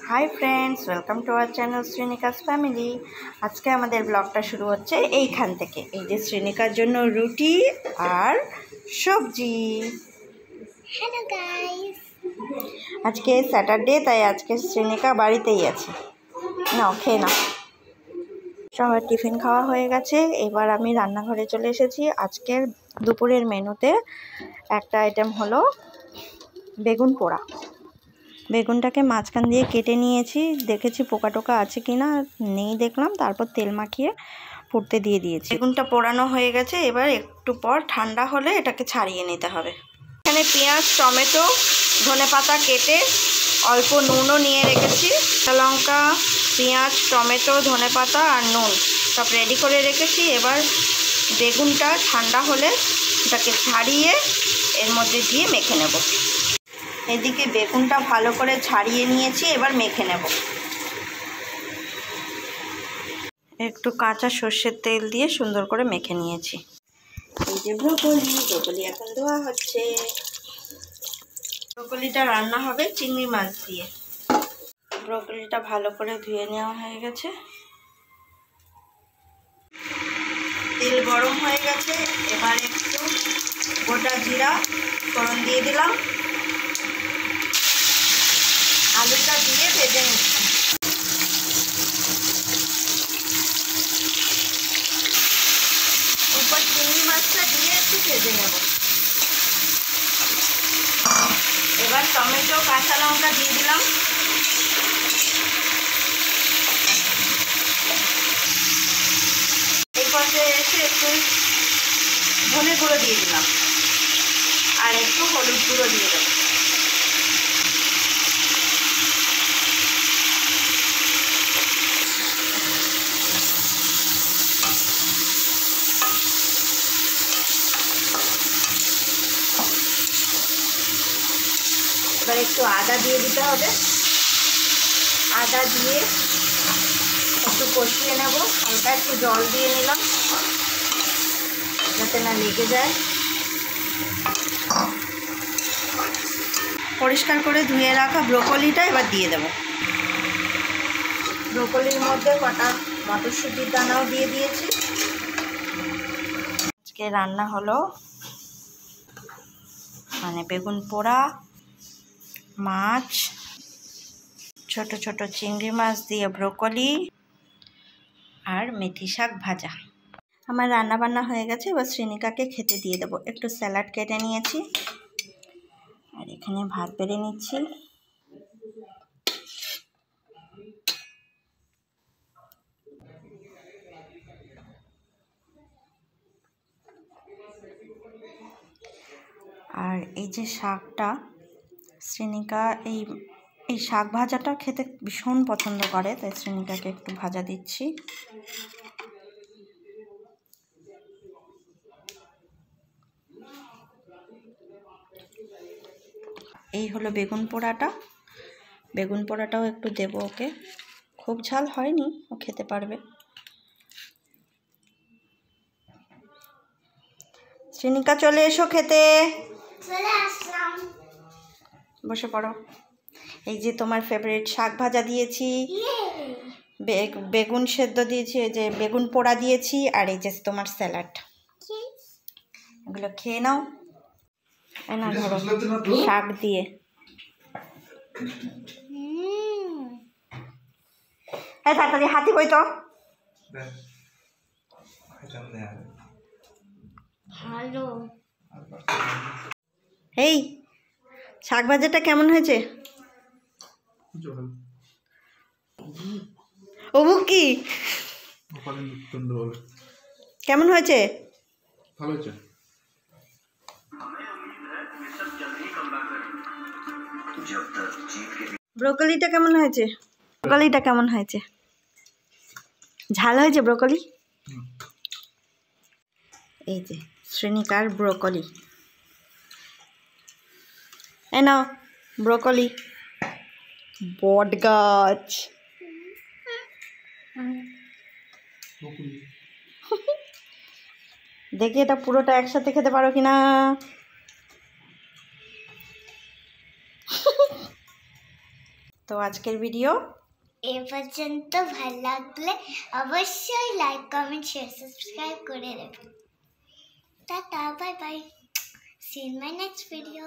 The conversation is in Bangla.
High friends welcome to our channel Shrinikas family. आज के हमारे ब्लगटा शुरू होच्छे एइखान थेके। এই যে শ্রীনিকার জন্য রুটি আর সবজি। हेलो गाइस, আজকে স্যাটারডে তাই আজকে শ্রীনিকা বাড়িতেই আছে। নাও খেয়ে নাও। সবার টিফিন খাওয়া হয়ে গেছে, এবার আমি রান্নাঘরে চলে এসেছি। আজকের দুপুরের মেনুতে একটা আইটেম হলো বেগুন পোড়া। বেগুনটাকে মাঝখান দিয়ে কেটে নিয়েছি, দেখেছি পোকা টোকা আছে কিনা, নেই দেখলাম, তারপর তেল মাখিয়ে পুড়তে দিয়ে দিয়েছি। বেগুনটা পোড়ানো হয়ে গেছে, এবার একটু পর ঠান্ডা হলে এটাকে ছাড়িয়ে নিতে হবে। এখানে পেঁয়াজ, টমেটো, ধনেপাতা কেটে অল্প নুনও নিয়ে রেখেছি। লঙ্কা, পেঁয়াজ, টমেটো, ধনেপাতা আর নুন সব রেডি করে রেখেছি। এবার বেগুনটা ঠান্ডা হলে এটাকে ছাড়িয়ে এর মধ্যে দিয়ে মেখে নেব। এদিকে বেগুনটা ভালো করে ছাড়িয়ে নিয়েছি, এবার মেখে নেব। একটু কাঁচা সর্ষের তেল দিয়ে সুন্দর করে মেখে নিয়েছি। এই যে ব্রোকলি এখন ধোয়া হচ্ছে। ব্রোকলিটা রান্না হবে চিংড়ি মাছ দিয়ে। ব্রোকলিটা ভালো করে ধুয়ে নেওয়া হয়ে গেছে। তেল গরম হয়ে গেছে, এবার একটু গোটা জিরা ফোড়ন দিয়ে দিলাম। আলুটা দিয়ে ভেজে নিচ্ছি। এরপর চিংড়ি মাছটা দিয়ে একটু ভেজে নেব। এবার টমেটো, কাঁচা লঙ্কা দিয়ে দিলাম। এই পর্যায়ে এসে একটু ধনে গুঁড়ো দিয়ে দিলাম আর একটু হলুদ গুঁড়ো দিয়ে দেবো। এবার একটু আদা দিয়ে দিতে হবে। আদা দিয়ে একটু কষিয়ে নেব। হালকা একটু জল দিয়ে নিলাম যাতে না লেগে যায়। পরিষ্কার করে ধুয়ে রাখা ব্রোকলিটা এবার দিয়ে দেব। ব্রোকলির মধ্যে কটা মটরশুঁটির দানাও দিয়ে দিয়েছি। আজকে রান্না হলো বেগুন পোড়া, মাছ, ছোট ছোট চিংড়ি মাছ দিয়ে ব্রোকলি আর মেথি শাক ভাজা। আমার রান্না বান্না হয়ে গেছে, এবার শ্রীনিকাকে খেতে দিয়ে দেবো। একটু স্যালাড কেটে নিয়েছি আর এখানে ভাত বেড়ে নিচ্ছি। আর এই যে শাকটা, শ্রীনিকা এই শাক ভাজাটা খেতে ভীষণ পছন্দ করে, তাই শ্রীনিকাকে একটু ভাজা দিচ্ছি। এই হলো বেগুন পোড়াটা। বেগুন পোড়াটাও একটু দেবো ওকে। খুব ঝাল হয়নি, ও খেতে পারবে। শ্রীনিকা চলে এসো খেতে। বসে পড়ো। এই যে তোমার ফেভারিট শাক ভাজা দিয়েছি, বেগুন সেদ্ধ দিয়েছি, এই যে বেগুন পোড়া দিয়েছি, আর এই যে তোমার স্যালাড। এগুলো খেয়ে নাও। না ধরো শাক দিয়ে। হ্যাঁ তাড়াতাড়ি হাতি বই তো। हेलो। এই শাক ভাজাটা কেমন হয়েছে? ওবু কি কেমন হয়েছে? ভালো হয়েছে। ব্রোকলিটা কেমন হয়েছে? ব্রোকলিটা কেমন হয়েছে? ঝাল হয়েছে ব্রোকলি? এই যে শ্রীনিকার ব্রোকলি। এ নাও ব্রোকলি। বট গাছ। দেখি এটা পুরোটা একসাথে খেতে পারো কিনা। তো আজকের ভিডিও এই পর্যন্ত ভালো লাগলে অবশ্যই লাইক কমেন্ট শেয়ার সাবস্ক্রাইব করে দেবেন। Tata, bye bye, see in my next video.